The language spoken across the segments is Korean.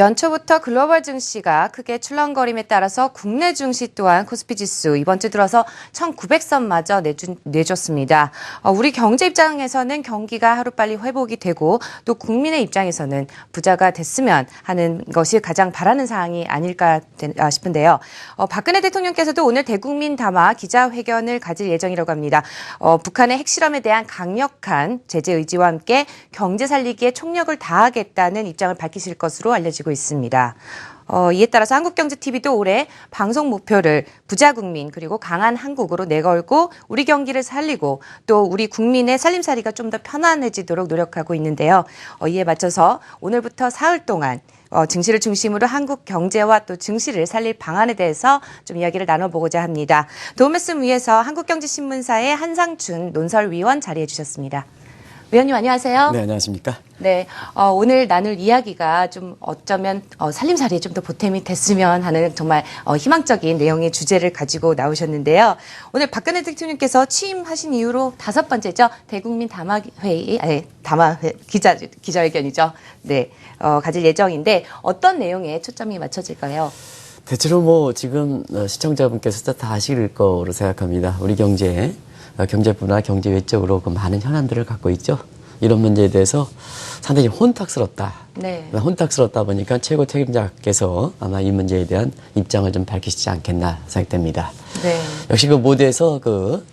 연초부터 글로벌 증시가 크게 출렁거림에 따라서 국내 증시 또한 코스피 지수 이번 주 들어서 1900선마저 내줬습니다. 우리 경제 입장에서는 경기가 하루빨리 회복이 되고 또 국민의 입장에서는 부자가 됐으면 하는 것이 가장 바라는 사항이 아닐까 싶은데요. 박근혜 대통령께서도 오늘 대국민 담화 기자회견을 가질 예정이라고 합니다. 북한의 핵실험에 대한 강력한 제재 의지와 함께 경제 살리기에 총력을 다하겠다는 입장을 밝히실 것으로 알려지고 있습니다. 이에 따라서 한국경제TV도 올해 방송 목표를 부자 국민 그리고 강한 한국으로 내걸고 우리 경기를 살리고 또 우리 국민의 살림살이가 좀 더 편안해지도록 노력하고 있는데요. 이에 맞춰서 오늘부터 사흘 동안 증시를 중심으로 한국 경제와 또 증시를 살릴 방안에 대해서 좀 이야기를 나눠보고자 합니다. 도움 말씀 위해서 한국경제신문사의 한상춘 논설위원 자리해 주셨습니다. 위원님 안녕하세요. 네, 안녕하십니까. 네, 오늘 나눌 이야기가 좀 어쩌면 살림살이에 좀 더 보탬이 됐으면 하는 정말 희망적인 내용의 주제를 가지고 나오셨는데요. 오늘 박근혜 대통령께서 취임하신 이후로 5번째죠. 대국민 기자회견이죠. 네, 가질 예정인데 어떤 내용에 초점이 맞춰질까요? 대체로 지금 시청자분께서도 다 아실 거로 생각합니다. 우리 경제부나 경제 외적으로 많은 현안들을 갖고 있죠. 이런 문제에 대해서 상당히 혼탁스럽다. 네. 혼탁스럽다 보니까 최고 책임자께서 아마 이 문제에 대한 입장을 좀 밝히시지 않겠나 생각됩니다. 네. 역시 그 모두에서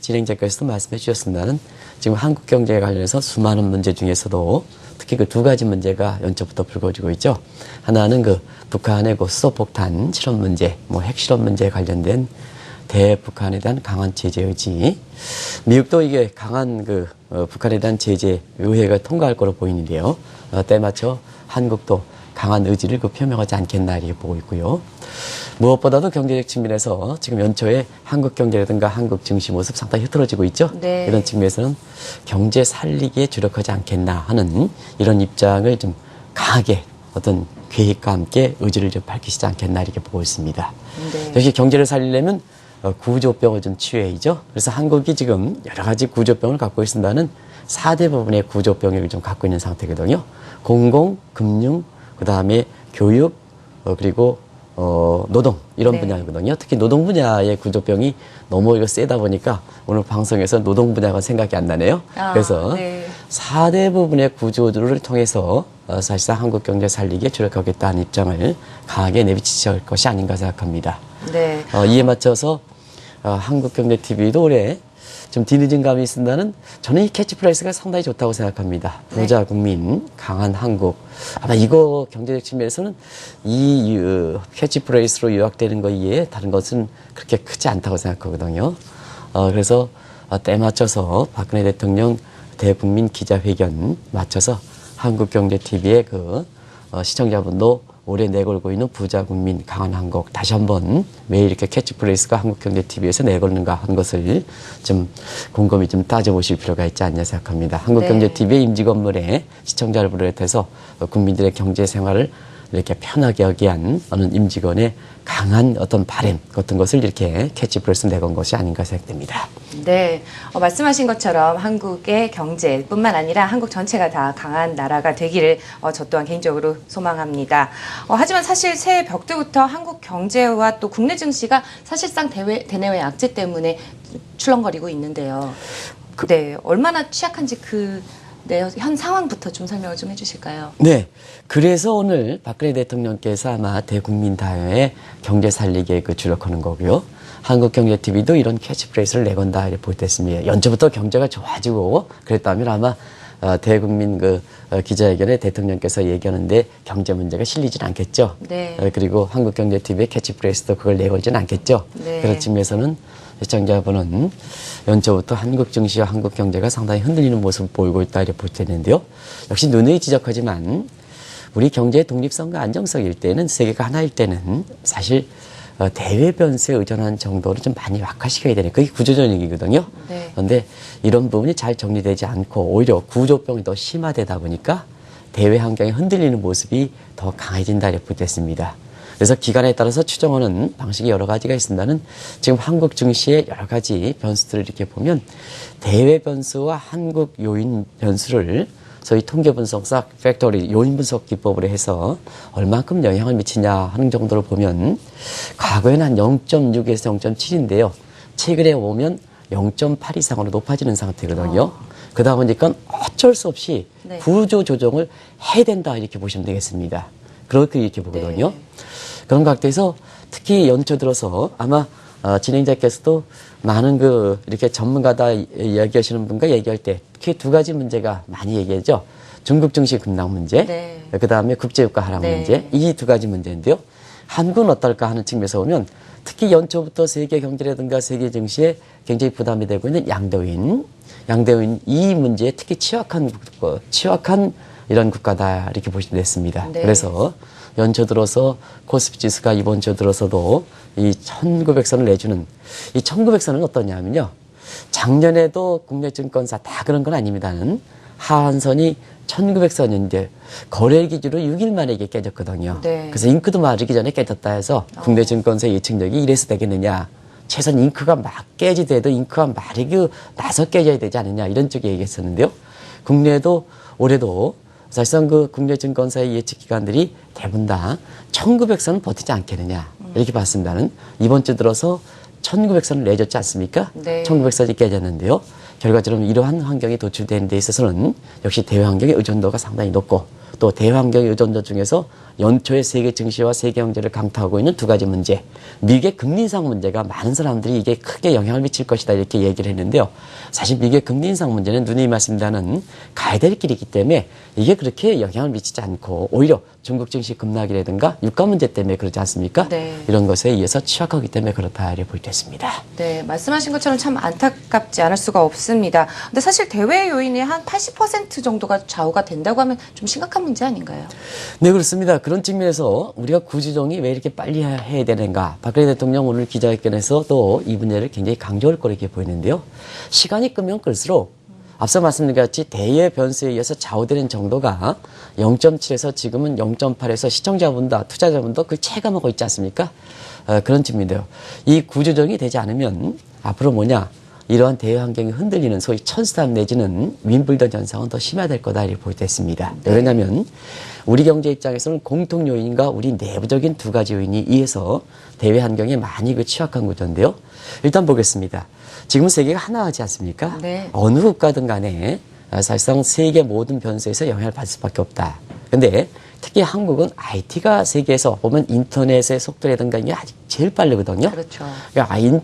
진행자께서도 말씀해 주셨습니다는 지금 한국 경제에 관련해서 수많은 문제 중에서도 특히 그 두 가지 문제가 연초부터 불거지고 있죠. 하나는 북한의 수소폭탄 실험 문제, 핵실험 문제에 관련된 대북한에 대한 강한 제재 의지. 미국도 이게 강한 북한에 대한 제재 의회가 통과할 거로 보이는데요. 때맞춰 한국도 강한 의지를 표명하지 않겠나 이렇게 보고 있고요. 무엇보다도 경제적 측면에서 지금 연초에 한국 경제라든가 한국 증시 모습 상당히 흐트러지고 있죠. 네. 이런 측면에서는 경제 살리기에 주력하지 않겠나 하는 이런 입장을 좀 강하게 어떤 계획과 함께 의지를 좀 밝히시지 않겠나 이렇게 보고 있습니다. 네. 역시 경제를 살리려면 구조병을 좀 치유해야죠. 그래서 한국이 지금 여러 가지 구조병을 갖고 있습니다는 4대 부분의 구조병을 좀 갖고 있는 상태거든요. 공공, 금융, 그 다음에 교육, 그리고 노동 이런 네. 분야거든요. 특히 노동 분야의 구조병이 너무 세다 보니까 오늘 방송에서 노동 분야가 생각이 안 나네요. 그래서 네. 4대 부분의 구조들을 통해서 사실상 한국 경제 살리기에 주력하겠다는 입장을 강하게 내비치실 것이 아닌가 생각합니다. 네. 이에 맞춰서 한국경제TV도 올해 좀 뒤늦은 감이 있습니다는 저는 이 캐치프레이스가 상당히 좋다고 생각합니다. 부자 국민, 강한 한국. 아마 이거 경제적 측면에서는 이 캐치프레이스로 요약되는 것 이외에 다른 것은 그렇게 크지 않다고 생각하거든요. 그래서 때 맞춰서 박근혜 대통령 대국민 기자회견 맞춰서 한국경제TV의 시청자분도 올해 내걸고 있는 부자 국민 강한 한국 다시 한번 왜 이렇게 캐치프레이스가 한국경제TV에서 내걸는가 하는 것을 좀 곰곰이 좀 따져보실 필요가 있지 않냐 생각합니다. 한국경제TV의 임직 업무에 시청자를 비롯해서 국민들의 경제 생활을 이렇게 편하게 하기 위한 어느 임직원의 강한 어떤 바램 같은 것을 이렇게 캐치프레이스 내건 것이 아닌가 생각됩니다. 네, 말씀하신 것처럼 한국의 경제뿐만 아니라 한국 전체가 다 강한 나라가 되기를 저 또한 개인적으로 소망합니다. 하지만 사실 새해 벽두부터 한국 경제와 또 국내 증시가 사실상 대내외 악재 때문에 출렁거리고 있는데요. 네, 얼마나 취약한지 현 상황부터 좀 설명을 좀 해주실까요? 네. 그래서 오늘 박근혜 대통령께서 아마 대국민 다회에 경제 살리기에 주력하는 거고요. 한국경제TV도 이런 캐치프레이스를 내건다 이렇게 보겠습니다. 연초부터 경제가 좋아지고 그랬다면 아마 대국민 기자회견에 대통령께서 얘기하는데 경제 문제가 실리진 않겠죠. 네. 그리고 한국경제TV의 캐치프레이스도 그걸 내걸진 않겠죠. 네. 그런 측면에서는 시청자분은 연초부터 한국 증시와 한국 경제가 상당히 흔들리는 모습을 보이고 있다 이렇게 볼 텐데요. 역시 누누이 지적하지만 우리 경제의 독립성과 안정성일 때는 세계가 하나일 때는 사실 대외 변수에 의존한 정도를 좀 많이 약화시켜야 되는 그게 구조적 얘기거든요. 네. 그런데 이런 부분이 잘 정리되지 않고 오히려 구조병이 더 심화되다 보니까 대외 환경이 흔들리는 모습이 더 강해진다 이렇게 보겠습니다. 그래서 기간에 따라서 추정하는 방식이 여러 가지가 있습니다는 지금 한국 증시의 여러 가지 변수들을 이렇게 보면 대외 변수와 한국 요인 변수를 소위 통계 분석사 팩토리 요인 분석 기법으로 해서 얼만큼 영향을 미치냐 하는 정도를 보면 과거에는 한 0.6에서 0.7인데요. 최근에 오면 0.8 이상으로 높아지는 상태거든요. 그러다 보니까 어쩔 수 없이 네. 구조 조정을 해야 된다 이렇게 보시면 되겠습니다. 그렇게 이렇게 보거든요. 네. 그런 각도에서 특히 연초 들어서 아마 진행자께서도 많은 이렇게 전문가다 얘기하시는 분과 얘기할 때 특히 두 가지 문제가 많이 얘기하죠. 중국 증시 급락 문제, 네. 그 다음에 국제유가 하락 네. 문제, 이 두 가지 문제인데요. 한국은 어떨까 하는 측면에서 보면 특히 연초부터 세계 경제라든가 세계 증시에 굉장히 부담이 되고 있는 양대우인 이 문제에 특히 취약한 이런 국가다 이렇게 보시면 됐습니다. 네. 그래서 연초 들어서 코스피 지수가 이번 주 들어서도 이 1900선을 내주는 이 1900선은 어떠냐면요. 작년에도 국내 증권사 다 그런 건 아닙니다는 하한선이 1900선인데 거래 기준으로 6일 만에 이게 깨졌거든요. 네. 그래서 잉크도 마르기 전에 깨졌다 해서 국내 증권사의 예측력이 이래서 되겠느냐. 최소한 잉크가 막 깨지더라도 잉크가 마르고 나서 깨져야 되지 않느냐 이런 쪽에 얘기했었는데요. 국내에도 올해도 사실상 국내 증권사의 예측 기관들이 대부분 다 1900선은 버티지 않겠느냐 이렇게 봤습니다는 이번 주 들어서 1900선을 내줬지 않습니까? 네. 1900선이 깨졌는데요. 결과적으로 이러한 환경에 도출되는 데 있어서는 역시 대외 환경의 의존도가 상당히 높고 또 대외 환경의 의존도 중에서 연초에 세계 증시와 세계 경제를 강타하고 있는 두 가지 문제, 미국의 금리 인상 문제가 많은 사람들이 이게 크게 영향을 미칠 것이다 이렇게 얘기를 했는데요. 사실 미국의 금리 인상 문제는 누누이 말씀드리는 가야 될 길이기 때문에 이게 그렇게 영향을 미치지 않고 오히려 중국 증시 급락이라든가 유가 문제 때문에 그러지 않습니까? 네. 이런 것에 의해서 취약하기 때문에 그렇다 이렇게 볼 때 있습니다. 네, 말씀하신 것처럼 참 안타깝지 않을 수가 없습니다. 근데 사실 대외 요인이 한 80% 정도가 좌우가 된다고 하면 좀 심각한 문제 아닌가요? 네, 그렇습니다. 그런 측면에서 우리가 구조조정이 왜 이렇게 빨리 해야 되는가. 박근혜 대통령 오늘 기자회견에서 또 이 문제를 굉장히 강조할 거로 이렇게 보이는데요. 시간이 끄면 끌수록 앞서 말씀드린 것 같이 대외 변수에 의해서 좌우되는 정도가 0.7에서 지금은 0.8에서 시청자분도 투자자분도 그걸 체감하고 있지 않습니까? 그런 측면인데요. 이 구조조정이 되지 않으면 앞으로 뭐냐. 이러한 대외 환경이 흔들리는 소위 천스탑 내지는 윈블던 현상은 더 심화될 거다 이렇게 볼 때 있습니다. 네. 왜냐하면 우리 경제 입장에서는 공통 요인과 우리 내부적인 두 가지 요인이 의해서 대외 환경에 많이 취약한 구조인데요. 일단 보겠습니다. 지금 세계가 하나하지 않습니까? 네. 어느 국가든 간에 사실상 세계 모든 변수에서 영향을 받을 수밖에 없다. 근데 특히 한국은 IT가 세계에서 보면 인터넷의 속도라든가 이게 아직 제일 빠르거든요. 그렇죠. 그러니까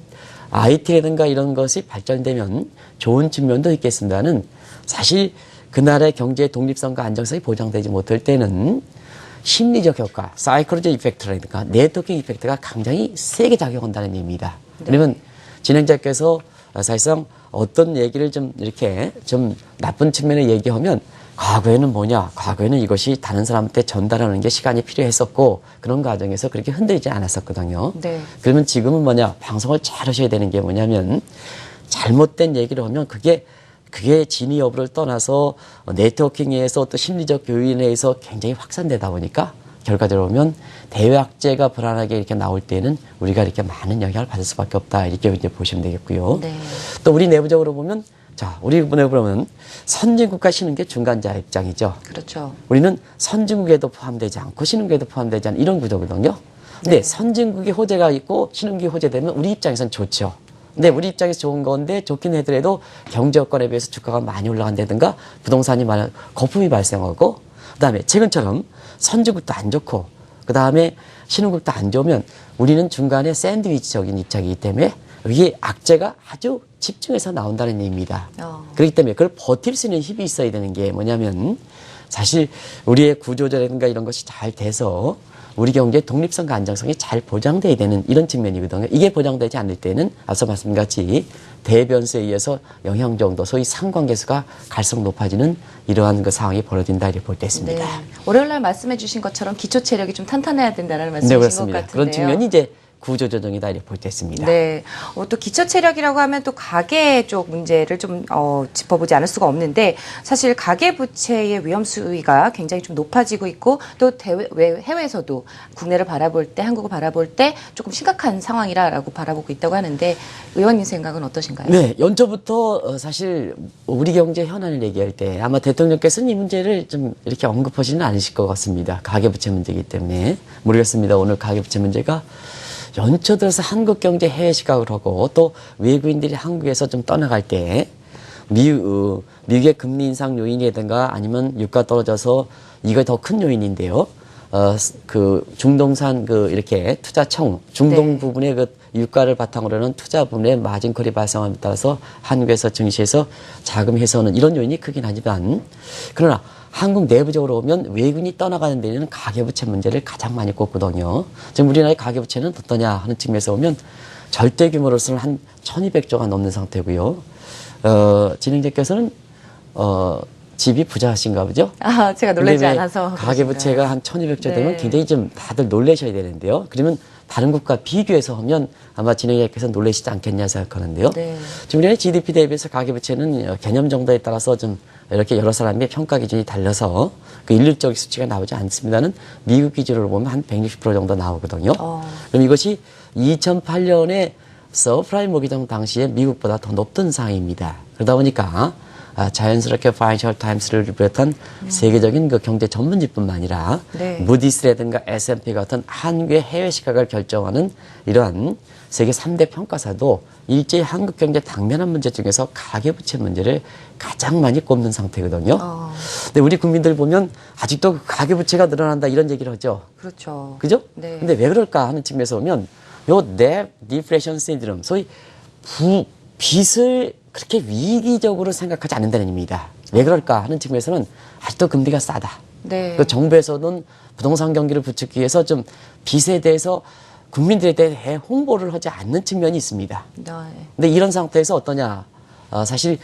IT라든가 이런 것이 발전되면 좋은 측면도 있겠습니다는 사실 그 나라의 경제의 독립성과 안정성이 보장되지 못할 때는 심리적 효과, 사이콜로지 이펙트라든가 네트워킹 이펙트가 굉장히 세게 작용한다는 의미입니다. 네. 그러면 진행자께서 사실상 어떤 얘기를 좀 이렇게 좀 나쁜 측면을 얘기하면 과거에는 뭐냐? 과거에는 이것이 다른 사람한테 전달하는 게 시간이 필요했었고 그런 과정에서 그렇게 흔들리지 않았었거든요. 네. 그러면 지금은 뭐냐? 방송을 잘 하셔야 되는 게 뭐냐면 잘못된 얘기를 하면 그게 진위 여부를 떠나서 네트워킹에 의해서 또 심리적 요인에 의해서 굉장히 확산되다 보니까 결과적으로 보면 대외 악재가 불안하게 이렇게 나올 때는 우리가 이렇게 많은 영향을 받을 수밖에 없다 이렇게 이제 보시면 되겠고요. 네. 또 우리 내부적으로 보면 우리 내부로 보면 선진국과 신흥국의 중간자 입장이죠. 그렇죠. 우리는 선진국에도 포함되지 않고 신흥국에도 포함되지 않은 이런 구조거든요. 근데 네. 선진국의 호재가 있고 신흥국이 호재되면 우리 입장에선 좋죠. 근데 우리 입장에서 좋은 건데 좋긴 하더라도 경제 여건에 비해서 주가가 많이 올라간다든가 부동산이 거품이 발생하고 그다음에 최근처럼 선진국도 안 좋고 그다음에 신흥국도 안 좋으면 우리는 중간에 샌드위치적인 입장이기 때문에 이게 악재가 아주 집중해서 나온다는 얘기입니다. 그렇기 때문에 그걸 버틸 수 있는 힘이 있어야 되는 게 뭐냐면 사실 우리의 구조조라든가 이런 것이 잘 돼서 우리 경제의 독립성과 안정성이 잘 보장돼야 되는 이런 측면이거든요. 이게 보장되지 않을 때는 앞서 말씀드린 같이 대변수에 의해서 영향 정도, 소위 상관계수가 갈수록 높아지는 이러한 상황이 벌어진다 이렇게 볼 때 있습니다. 네. 월요일 날 말씀해 주신 것처럼 기초 체력이 좀 탄탄해야 된다는 네, 말씀이신 것 그렇습니다. 같은데요. 그런 측면이 이제 구조조정이다 이렇게 볼 때 있습니다. 네. 또 기초 체력이라고 하면 또 가계 쪽 문제를 좀 짚어보지 않을 수가 없는데 사실 가계 부채의 위험 수위가 굉장히 좀 높아지고 있고 또 해외에서도 국내를 바라볼 때 한국을 바라볼 때 조금 심각한 상황이라고 바라보고 있다고 하는데 의원님 생각은 어떠신가요? 네, 연초부터 사실 우리 경제 현안을 얘기할 때 아마 대통령께서는 이 문제를 좀 이렇게 언급하지는 않으실 것 같습니다. 가계부채 문제이기 때문에 모르겠습니다. 오늘 가계부채 문제가 연초 들어서 한국 경제 해외 시각을 하고 또 외국인들이 한국에서 좀 떠나갈 때 미국의 금리 인상 요인이라든가 아니면 유가 떨어져서 이거 더 큰 요인인데요. 그 중동산 이렇게 투자청 중동 네. 부분의 그 유가를 바탕으로 하는 투자 부분의 마진콜이 발생함에 따라서 한국에서 증시에서 자금 해소하는 이런 요인이 크긴 하지만 그러나 한국 내부적으로 보면 외국인이 떠나가는 데는 가계부채 문제를 가장 많이 꼽거든요. 지금 우리나라의 가계부채는 어떠냐 하는 측면에서 보면 절대 규모로서는 한 1200조가 넘는 상태고요. 진행자께서는 집이 부자신가 보죠? 제가 놀라지 근데 왜 않아서. 가계부채가 한 1200조 되면 네. 굉장히 좀 다들 놀라셔야 되는데요. 그러면 다른 국가 비교해서 하면 아마 진행자께서 놀라시지 않겠냐 생각하는데요. 네. 지금 우리나라 GDP 대비해서 가계부채는 개념 정도에 따라서 좀 이렇게 여러 사람의 평가 기준이 달라서 그 일률적 수치가 나오지 않습니다는 미국 기준으로 보면 한 160% 정도 나오거든요. 그럼 이것이 2008년에 서프라임 모기정 당시에 미국보다 더 높던 상황입니다. 그러다 보니까 자연스럽게 파이낸셜 타임스를 비롯한 세계적인 그 경제 전문지뿐만 아니라 네. 무디스라든가 S&P 같은 한국의 해외 시각을 결정하는 이러한 세계 3대 평가사도 일제히 한국 경제 당면한 문제 중에서 가계부채 문제를 가장 많이 꼽는 상태거든요. 근데 우리 국민들 보면 아직도 가계부채가 늘어난다 이런 얘기를 하죠. 그렇죠. 그죠? 네. 근데 왜 그럴까 하는 측면에서 보면 요 뎁 디플레이션 신드롬, 소위 빚을 그렇게 위기적으로 생각하지 않는다는 의미입니다. 왜 그럴까 하는 측면에서는 아직도 금리가 싸다. 네. 그 정부에서는 부동산 경기를 부추기 위해서 좀 빚에 대해서 국민들에 대해 홍보를 하지 않는 측면이 있습니다. 네. 근데 이런 상태에서 어떠냐? 사실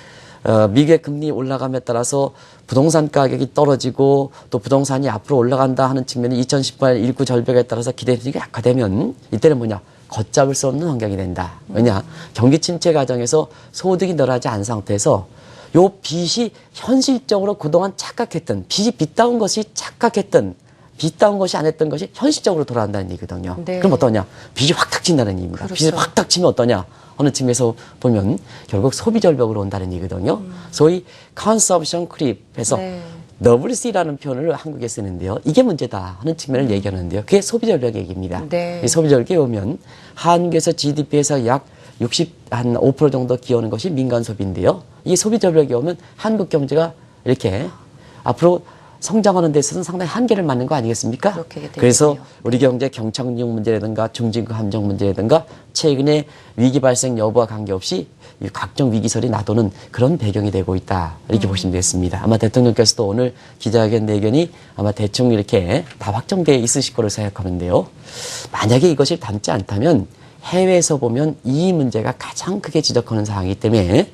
미국의 금리 올라감에 따라서 부동산 가격이 떨어지고 또 부동산이 앞으로 올라간다 하는 측면이 2018 19 절벽에 따라서 기대력이 약화되면 이때는 뭐냐? 걷잡을 수 없는 환경이 된다. 왜냐? 경기 침체 과정에서 소득이 늘어나지 않은 상태에서 요 빚이 현실적으로 그동안 착각했던 빚이 빚다운 것이 착각했던 빚다운 것이 안 했던 것이 현실적으로 돌아간다는 얘기거든요. 네. 그럼 어떠냐? 빚이 확 닥친다는 얘기입니다. 그렇죠. 빚이 확 닥치면 어떠냐? 어느 측면에서 보면 결국 소비 절벽으로 온다는 얘기거든요. 소위 consumption creep해서 네. WC라는 표현을 한국에 쓰는데요. 이게 문제다 하는 측면을 얘기하는데요. 그게 소비 절벽 얘기입니다. 네. 이 소비 절벽에 오면 한국에서 GDP에서 약 5% 정도 기여하는 것이 민간 소비인데요. 이 소비 절벽에 오면 한국 경제가 이렇게 앞으로 성장하는 데 있어서는 상당히 한계를 맞는 거 아니겠습니까? 그렇게 되겠네요. 그래서 우리 경제 경착륙 문제라든가 중진국 함정 문제라든가 최근에 위기 발생 여부와 관계없이 각종 위기설이 나도는 그런 배경이 되고 있다. 이렇게 보시면 되겠습니다. 아마 대통령께서도 오늘 기자회견 내견이 아마 대충 이렇게 다 확정되어 있으실 거로 생각하는데요. 만약에 이것을 담지 않다면 해외에서 보면 이 문제가 가장 크게 지적하는 사항이기 때문에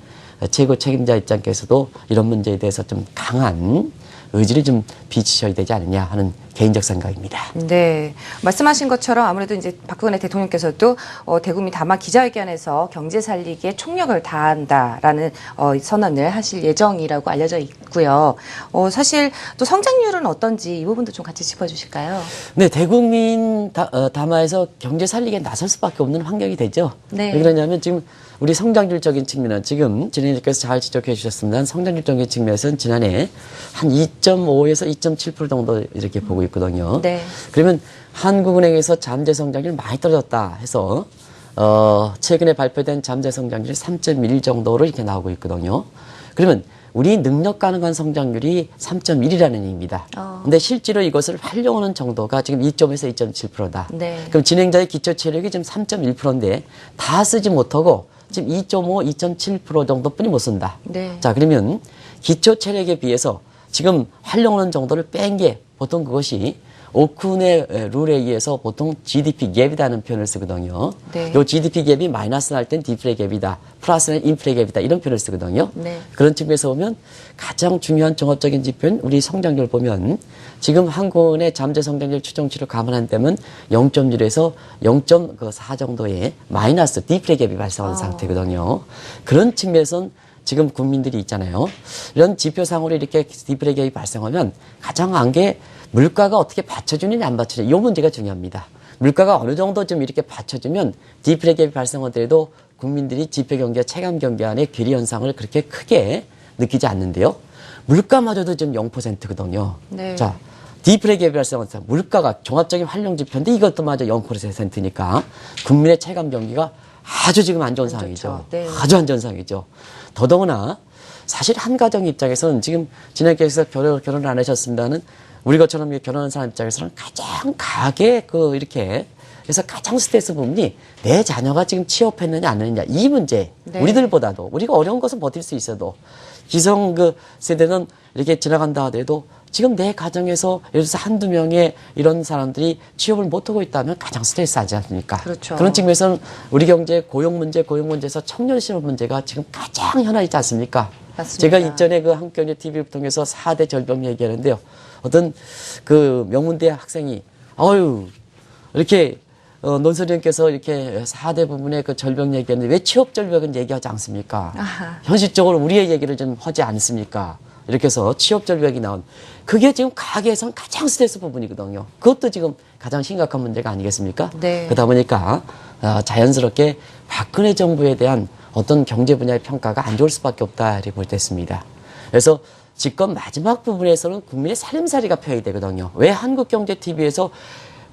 최고 책임자 입장께서도 이런 문제에 대해서 좀 강한 의지를 좀 비치셔야 되지 않느냐 하는 개인적 생각입니다. 네. 말씀하신 것처럼 아무래도 이제 박근혜 대통령께서도 대국민 담화 기자회견에서 경제 살리기에 총력을 다한다라는 선언을 하실 예정이라고 알려져 있고요. 사실 또 성장률은 어떤지 이 부분도 좀 같이 짚어주실까요? 네, 대국민 담화에서 경제 살리기에 나설 수밖에 없는 환경이 되죠. 네. 왜 그러냐면 지금 우리 성장률적인 측면은 지금 진행자께서 잘 지적해 주셨습니다. 성장률적인 측면에서는 지난해 한 2.5에서 2.7% 정도 이렇게 보고 있거든요. 네. 그러면 한국은행에서 잠재 성장률이 많이 떨어졌다 해서 최근에 발표된 잠재 성장률이 3.1 정도로 이렇게 나오고 있거든요. 그러면 우리 능력 가능한 성장률이 3.1이라는 얘기입니다. 근데 실제로 이것을 활용하는 정도가 지금 2.에서 2.7%다. 네. 그럼 진행자의 기초 체력이 지금 3.1%인데 다 쓰지 못하고 지금 2.5, 2.7% 정도뿐이 못 쓴다. 네. 자, 그러면 기초 체력에 비해서 지금 활용하는 정도를 뺀 게 보통 그것이 오쿤의 룰에 의해서 보통 GDP 갭이라는 표현을 쓰거든요. 네. 요 GDP 갭이 마이너스 날 땐 디플레 갭이다. 플러스는 인플레 갭이다. 이런 표현을 쓰거든요. 네. 그런 측면에서 보면 가장 중요한 종합적인 지표는 우리 성장률 보면 지금 한국의 잠재 성장률 추정치를 감안한다면 0.1에서 0.4 정도의 마이너스 디플레 갭이 발생하는 상태거든요. 그런 측면에서는 지금 국민들이 있잖아요. 이런 지표상으로 이렇게 디플레 갭이 발생하면 가장 한 게 물가가 어떻게 받쳐주느냐 안 받쳐주느냐 이 문제가 중요합니다. 물가가 어느 정도 좀 이렇게 받쳐주면 디플레 갭이 발생하더라도 국민들이 지표 경기와 체감 경기 안에 괴리 현상을 그렇게 크게 느끼지 않는데요. 물가마저도 지금 0%거든요. 네. 자, 디플레 갭이 발생하면서 물가가 종합적인 활용 지표인데 이것도 마저 0%니까 국민의 체감 경기가 아주 지금 안 좋은 상황이죠. 네. 아주 안 좋은 상황이죠. 더더구나 사실 한 가정 입장에서는 지금 지난주에서 결혼을 안 하셨습니다는 우리 것처럼 결혼한 사람 입장에서는 가장 가게 이렇게 그래서 가장 스트레스 부분이 내 자녀가 지금 취업했느냐 안 했느냐 이 문제. 네. 우리들보다도 우리가 어려운 것은 버틸 수 있어도 기성 세대는 이렇게 지나간다 하더라도 지금 내 가정에서 예를 들어서 한두 명의 이런 사람들이 취업을 못하고 있다면 가장 스트레스 하지 않습니까? 그렇죠. 그런 측면에서는 우리 경제 고용 문제에서 청년 실업 문제가 지금 가장 현안이지 않습니까? 맞습니다. 제가 이전에 한국경제 TV를 통해서 4대 절벽 얘기하는데요. 어떤 명문대 학생이 이렇게 논설위원께서 이렇게 4대 부분의 절벽 얘기하는데 왜 취업 절벽은 얘기하지 않습니까? 아하. 현실적으로 우리의 얘기를 좀 하지 않습니까? 이렇게 해서 취업 절벽이 나온 그게 지금 가계에선 가장 스트레스 부분이거든요. 그것도 지금 가장 심각한 문제가 아니겠습니까? 네. 그러다 보니까 자연스럽게 박근혜 정부에 대한 어떤 경제 분야의 평가가 안 좋을 수밖에 없다 이렇게 볼 때 있습니다. 그래서 집권 마지막 부분에서는 국민의 살림살이가 표현이 되거든요. 왜 한국경제TV에서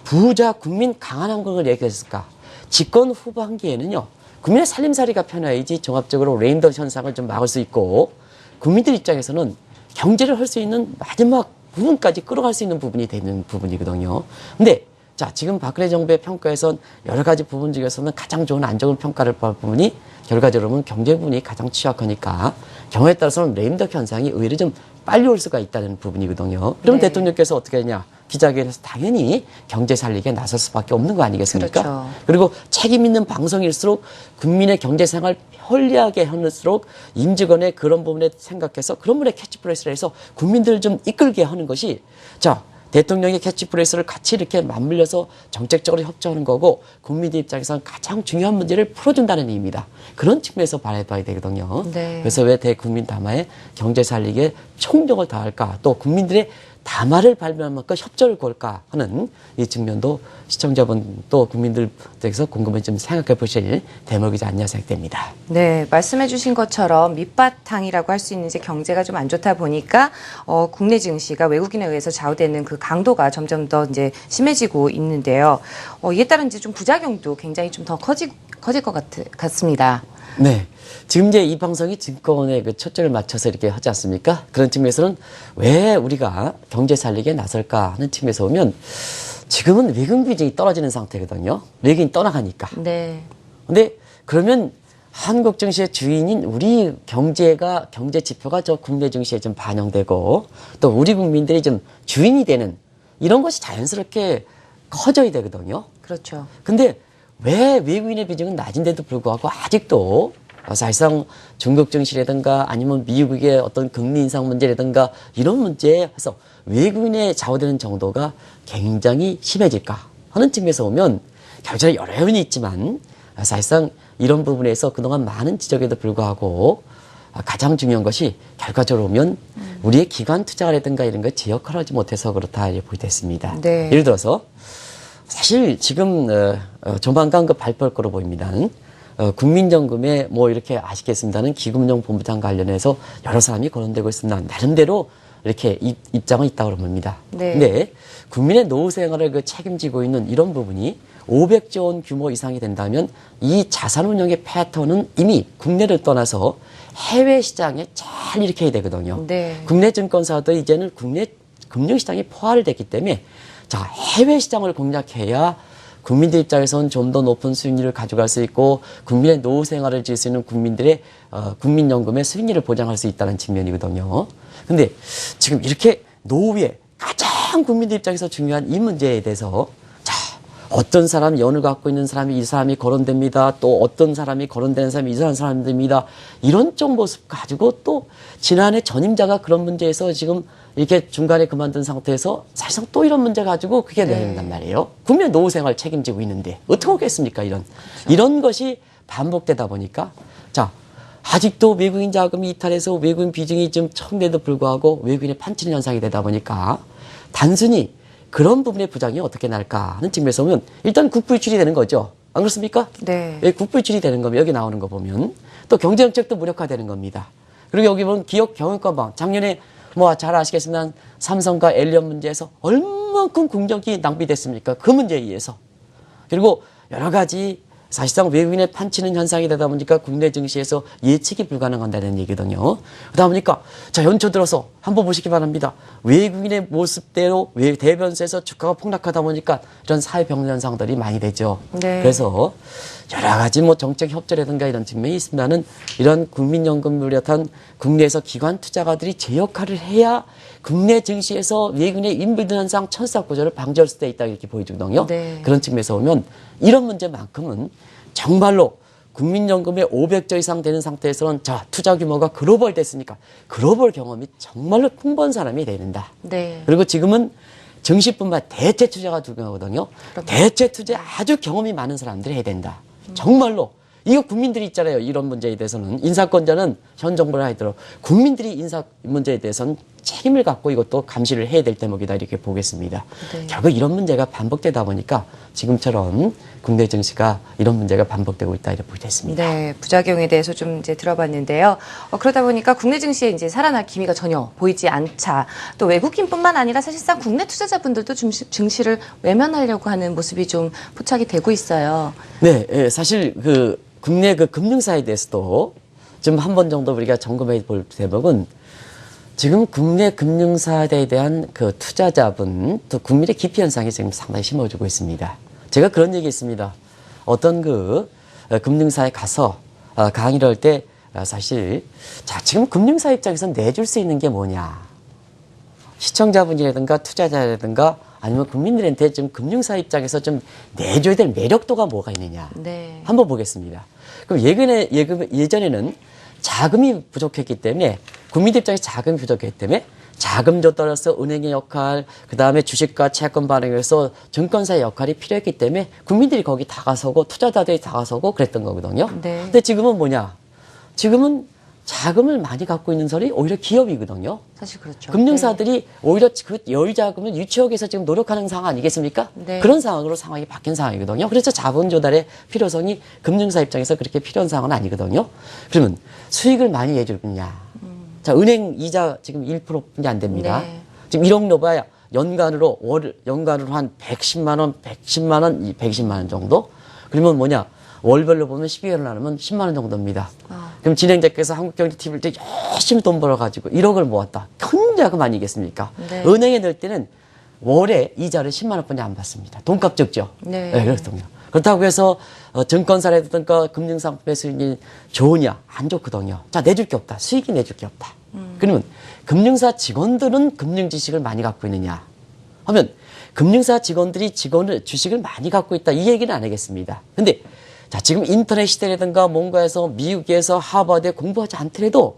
부자 국민 강한 한국을 얘기했을까? 집권 후반기에는요. 국민의 살림살이가 편해야지 종합적으로 레인더 현상을 좀 막을 수 있고 국민들 입장에서는 경제를 할 수 있는 마지막 부분까지 끌어갈 수 있는 부분이 되는 부분이거든요. 근데 자 지금 박근혜 정부의 평가에선 여러 가지 부분 중에서는 가장 좋은 안 좋은 평가를 받을 부분이 결과적으로 보면 경제 부분이 가장 취약하니까 경우에 따라서는 레임덕 현상이 의외로 좀 빨리 올 수가 있다는 부분이거든요. 그럼 네. 대통령께서 어떻게 하냐? 기자회견에서 당연히 경제 살리기에 나설 수밖에 없는 거 아니겠습니까? 그렇죠. 그리고 책임 있는 방송일수록 국민의 경제 생활 편리하게 할수록 임직원의 그런 부분에 생각해서 그런 분의 캐치프레이스를 해서 국민들을 좀 이끌게 하는 것이 자 대통령의 캐치프레이스를 같이 이렇게 맞물려서 정책적으로 협조하는 거고 국민들 입장에서는 가장 중요한 문제를 풀어준다는 의미입니다. 그런 측면에서 바라봐야 되거든요. 네. 그래서 왜 대국민 담화에 경제 살리기에 총력을 다할까 또 국민들의 담화를 발표할 만큼 협조를 구할까 하는 이 측면도 시청자분 또 국민들께서 곰곰이 좀 생각해 보실 대목이지 않냐 생각됩니다. 네, 말씀해 주신 것처럼 밑바탕이라고 할 수 있는 이제 경제가 좀 안 좋다 보니까 국내 증시가 외국인에 의해서 좌우되는 그 강도가 점점 더 이제 심해지고 있는데요. 이에 따른 이제 좀 부작용도 굉장히 좀 더 커질 것 같습니다. 네. 지금 이제 이 방송이 증권에 초점을 맞춰서 이렇게 하지 않습니까? 그런 측면에서는 왜 우리가 경제 살리기에 나설까 하는 측면에서 보면 지금은 외국 비중이 떨어지는 상태거든요. 외국인이 떠나가니까. 네. 근데 그러면 한국 증시의 주인인 우리 경제 지표가 저 국내 증시에 좀 반영되고 또 우리 국민들이 좀 주인이 되는 이런 것이 자연스럽게 커져야 되거든요. 그렇죠. 근데 왜 외국인의 비중은 낮은데도 불구하고 아직도 사실상 중국 증시라든가 아니면 미국의 어떤 금리 인상 문제라든가 이런 문제에서 외국인의 좌우되는 정도가 굉장히 심해질까 하는 측면에서 보면 결국은 여러 요인이 있지만 사실상 이런 부분에서 그동안 많은 지적에도 불구하고 가장 중요한 것이 결과적으로 보면 우리의 기관 투자라든가 이런 걸 제 역할을 하지 못해서 그렇다 이렇게 보게 됐습니다. 네. 예를 들어서 사실 지금 조만간 그 발표할 거로 보입니다. 국민연금에 뭐 이렇게 아시겠습니다는 기금용 본부장 관련해서 여러 사람이 거론되고 있습니다. 나름대로 이렇게 입장은 있다고 봅니다. 네. 근데 국민의 노후 생활을 책임지고 있는 이런 부분이 500조 원 규모 이상이 된다면 이 자산 운용의 패턴은 이미 국내를 떠나서 해외 시장에 잘 일으켜야 되거든요. 네. 국내 증권사도 이제는 국내 금융시장이 포괄됐기 때문에 자, 해외 시장을 공략해야 국민들 입장에서는 좀 더 높은 수익률을 가져갈 수 있고 국민의 노후 생활을 지을 수 있는 국민들의 국민연금의 수익률을 보장할 수 있다는 측면이거든요. 근데 지금 이렇게 노후에 가장 국민들 입장에서 중요한 이 문제에 대해서 자, 어떤 사람이 연을 갖고 있는 사람이 이 사람이 거론됩니다. 또 어떤 사람이 거론되는 사람이 이상한 사람입니다. 이런 쪽 모습 가지고 또 지난해 전임자가 그런 문제에서 지금 이렇게 중간에 그만둔 상태에서 사실상 또 이런 문제 가지고 그게 내린단 말이에요. 국민 노후 생활 책임지고 있는데 어떻게 하겠습니까? 이런 것이 반복되다 보니까 자, 아직도 외국인 자금이 이탈해서 외국인 비중이 좀 처음에도 불구하고 외국인의 판치는 현상이 되다 보니까 단순히 그런 부분의 부작용이 어떻게 날까 하는 측면에서 보면 일단 국부 유출이 되는 거죠. 안 그렇습니까? 네. 국부 유출이 되는 거면 여기 나오는 거 보면 또 경제정책도 무력화되는 겁니다. 그리고 여기 보면 기업 경영권방 작년에 뭐 잘 아시겠지만 삼성과 엘리언 문제에서 얼만큼 국력이 낭비됐습니까? 그 문제에 의해서. 그리고 여러 가지 사실상 외국인의 판치는 현상이 되다 보니까 국내 증시에서 예측이 불가능한다는 얘기거든요. 그러다 보니까 자 연초 들어서 한번 보시기 바랍니다. 외국인의 모습대로 대변세에서 주가가 폭락하다 보니까 이런 사회 병 현상들이 많이 되죠. 네. 그래서 여러 가지 뭐 정책 협조라든가 이런 측면이 있습니다는 이런 국민연금을 비롯한 국내에서 기관 투자가들이 제 역할을 해야 국내 증시에서 외국인의 인불드 현상 천사 구조를 방지할 수 있다 이렇게 보여주거든요. 네. 그런 측면에서 보면 이런 문제만큼은 정말로 국민연금의 500조 이상 되는 상태에서는 자 투자 규모가 글로벌 됐으니까 글로벌 경험이 정말로 풍부한 사람이 돼야 된다. 네. 그리고 지금은 증시뿐만 대체 투자가 중요하거든요. 대체 투자에 아주 경험이 많은 사람들이 해야 된다. 정말로 이거 국민들이 있잖아요. 이런 문제에 대해서는 인사권자는 현 정부를 하더라도 국민들이 인사 문제에 대해서는 책임을 갖고 이것도 감시를 해야 될 대목이다 이렇게 보겠습니다. 네. 결국 이런 문제가 반복되다 보니까 지금처럼 국내 증시가 이런 문제가 반복되고 있다 이렇게 보겠습니다. 네, 부작용에 대해서 좀 이제 들어봤는데요. 그러다 보니까 국내 증시에 이제 살아날 기미가 전혀 보이지 않자. 또 외국인뿐만 아니라 사실상 국내 투자자분들도 증시를 외면하려고 하는 모습이 좀 포착이 되고 있어요. 네, 사실 그 국내 그 금융사에 대해서도 좀 한 번 정도 우리가 점검해 볼 대목은 지금 국내 금융사에 대한 그 투자자분 또 국민의 기피 현상이 지금 상당히 심해지고 있습니다. 제가 그런 얘기 있습니다. 어떤 그 금융사에 가서 강의를 할 때 사실 자 지금 금융사 입장에서 내줄 수 있는 게 뭐냐 시청자분이라든가 투자자라든가 아니면 국민들한테 좀 금융사 입장에서 좀 내줘야 될 매력도가 뭐가 있느냐 네. 한번 보겠습니다. 그럼 예전에는 자금이 부족했기 때문에 국민들 입장에서 자금이 부족했기 때문에 자금조 따라서 은행의 역할, 그 다음에 주식과 채권 발행해서 증권사의 역할이 필요했기 때문에 국민들이 거기 다가서고 투자자들이 다가서고 그랬던 거거든요. 네. 근데 지금은 뭐냐? 지금은 자금을 많이 갖고 있는 사람이 오히려 기업이거든요. 사실 그렇죠. 금융사들이 오히려 그 여유 자금을 유치하기 위해서 지금 노력하는 상황 아니겠습니까? 네. 그런 상황으로 상황이 바뀐 상황이거든요. 그래서 자본 조달의 필요성이 금융사 입장에서 그렇게 필요한 상황은 아니거든요. 그러면 수익을 많이 내줄 거냐? 자, 은행 이자 지금 1%뿐이 안 됩니다. 네. 지금 1억 넣어봐야 연간으로 연간으로 한 110만 원, 120만 원 정도? 그러면 뭐냐? 월별로 보면 12개월 나누면 10만 원 정도입니다. 그럼 진행자께서 한국경제TV를 때 열심히 돈 벌어가지고 1억을 모았다. 큰 자금 아니겠습니까? 네. 은행에 넣을 때는 월에 이자를 10만 원뿐이 안 받습니다. 돈값 적죠? 네. 그렇거든요. 그렇다고 해서 증권사라든가 금융상품의 수익이 좋으냐? 안 좋거든요. 자, 내줄 게 없다. 수익이 내줄 게 없다. 그러면 금융사 직원들은 금융 지식을 많이 갖고 있느냐? 하면 금융사 직원들이 주식을 많이 갖고 있다. 이 얘기는 안 하겠습니다. 근데 자, 지금 인터넷 시대라든가 뭔가에서 미국에서 하버드에 공부하지 않더라도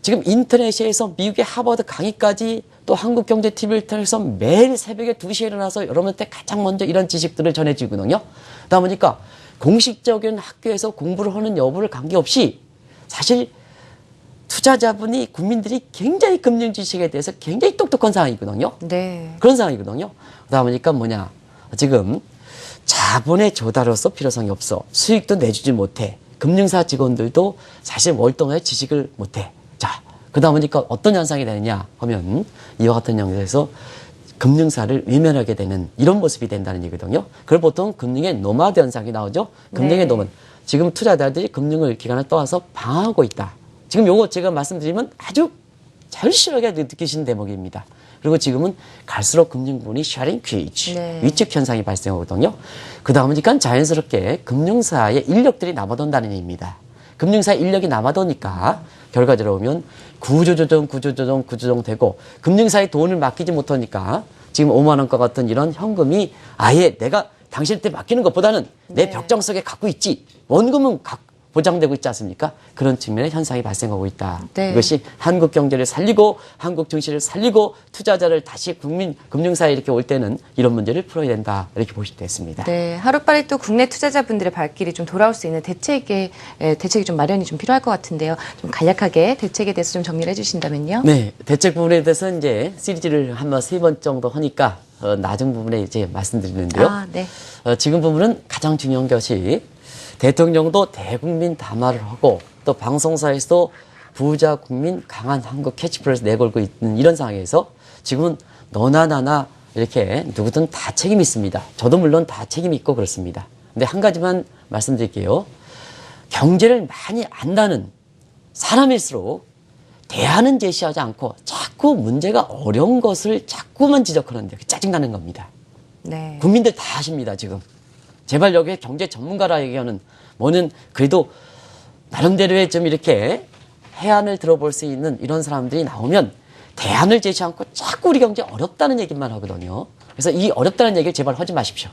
지금 인터넷에서 미국의 하버드 강의까지 또 한국경제TV를 통해서 매일 새벽에 2시에 일어나서 여러분한테 가장 먼저 이런 지식들을 전해주거든요. 그러다 보니까 공식적인 학교에서 공부를 하는 여부를 관계없이 사실 투자자분이 국민들이 굉장히 금융 지식에 대해서 굉장히 똑똑한 상황이거든요. 네. 그런 상황이거든요. 그러다 보니까 뭐냐 지금 자본의 조달로서 필요성이 없어. 수익도 내주지 못해. 금융사 직원들도 사실 월동의 지식을 못해. 자, 그러다 보니까 어떤 현상이 되느냐 하면 이와 같은 형태에서 금융사를 외면하게 되는 이런 모습이 된다는 얘기거든요. 그걸 보통 금융의 노마드 현상이 나오죠. 금융의 네. 노마드. 지금 투자자들이 금융을 기관을 떠나서 방황하고 있다. 지금 요거 제가 말씀드리면 아주 절실하게 느끼시는 대목입니다. 그리고 지금은 갈수록 금융부문이 샤링 퀴즈, 네. 위축 현상이 발생하거든요. 그러다 보니까 자연스럽게 금융사의 인력들이 남아돈다는 얘기입니다. 금융사 인력이 남아도니까 결과적으로 보면 구조조정 되고 금융사에 돈을 맡기지 못하니까 지금 5만 원과 같은 이런 현금이 아예 내가 당신한테 맡기는 것보다는 내 네. 벽장 속에 갖고 있지 원금은 보장되고 있지 않습니까? 그런 측면의 현상이 발생하고 있다. 네. 이것이 한국 경제를 살리고 한국 증시를 살리고 투자자를 다시 금융사에 이렇게 올 때는 이런 문제를 풀어야 된다. 이렇게 보시면 되겠습니다. 네, 하루빨리 또 국내 투자자분들의 발길이 좀 돌아올 수 있는 대책이 좀 마련이 좀 필요할 것 같은데요. 좀 간략하게 대책에 대해서 좀 정리를 해주신다면요. 네, 대책 부분에 대해서 이제 시리즈를 한 번 3번 정도 하니까 낮은 부분에 이제 말씀드리는데요. 아, 네. 지금 부분은 가장 중요한 것이 대통령도 대국민 담화를 하고 또 방송사에서도 부자 국민 강한 한국 캐치프레이즈 내걸고 있는 이런 상황에서 지금은 너나 나나 이렇게 누구든 다 책임이 있습니다. 저도 물론 다 책임이 있고 그렇습니다. 근데 한 가지만 말씀드릴게요. 경제를 많이 안다는 사람일수록 대안은 제시하지 않고 자꾸 문제가 어려운 것을 자꾸만 지적하는데 짜증나는 겁니다. 네. 국민들 다 아십니다, 지금. 제발 여기에 경제 전문가라 얘기하는 뭐는 그래도 나름대로의 좀 이렇게 해안을 들어볼 수 있는 이런 사람들이 나오면 대안을 제시 않고 자꾸 우리 경제 어렵다는 얘기만 하거든요. 그래서 이 어렵다는 얘기를 제발 하지 마십시오.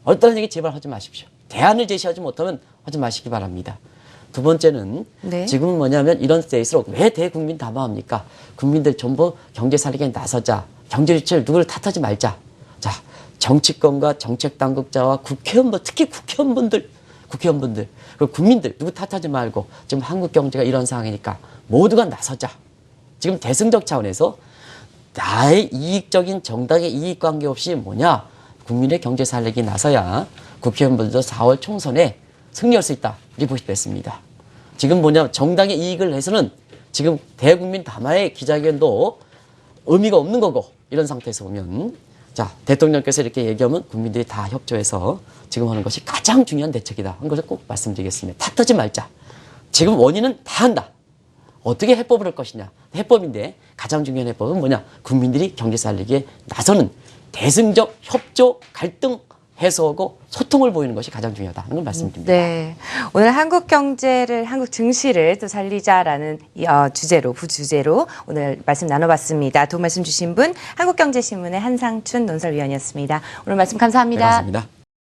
어렵다는 얘기 제발 하지 마십시오. 대안을 제시하지 못하면 하지 마시기 바랍니다. 두 번째는 네. 지금은 뭐냐면 이런 때일수록 왜 대국민 담화합니까? 국민들 전부 경제 살리기에 나서자. 경제 주체를 누구를 탓하지 말자. 자, 정치권과 정책당국자와 국회의원들, 특히 국회의원분들, 그리고 국민들 누구 탓하지 말고 지금 한국 경제가 이런 상황이니까 모두가 나서자. 지금 대승적 차원에서 나의 이익적인 정당의 이익 관계없이 뭐냐? 국민의 경제 살리기 나서야 국회의원분들도 4월 총선에 승리할 수 있다. 이렇게 보시면 됐습니다. 지금 뭐냐? 정당의 이익을 해서는 지금 대국민 담화의 기자회견도 의미가 없는 거고 이런 상태에서 보면 자, 대통령께서 이렇게 얘기하면 국민들이 다 협조해서 지금 하는 것이 가장 중요한 대책이다. 한 것을 꼭 말씀드리겠습니다. 탓하지 말자. 지금 원인은 다 한다. 어떻게 해법을 할 것이냐. 해법인데 가장 중요한 해법은 뭐냐. 국민들이 경제 살리기에 나서는 대승적 협조, 갈등 해소하고 소통을 보이는 것이 가장 중요하다. 하는 걸 말씀드립니다. 네. 오늘 한국 경제를, 한국 증시를 또 살리자라는 주제로, 부주제로 오늘 말씀 나눠봤습니다. 도움 말씀 주신 분, 한국경제신문의 한상춘 논설위원이었습니다. 오늘 말씀 감사합니다. 네, 감사합니다.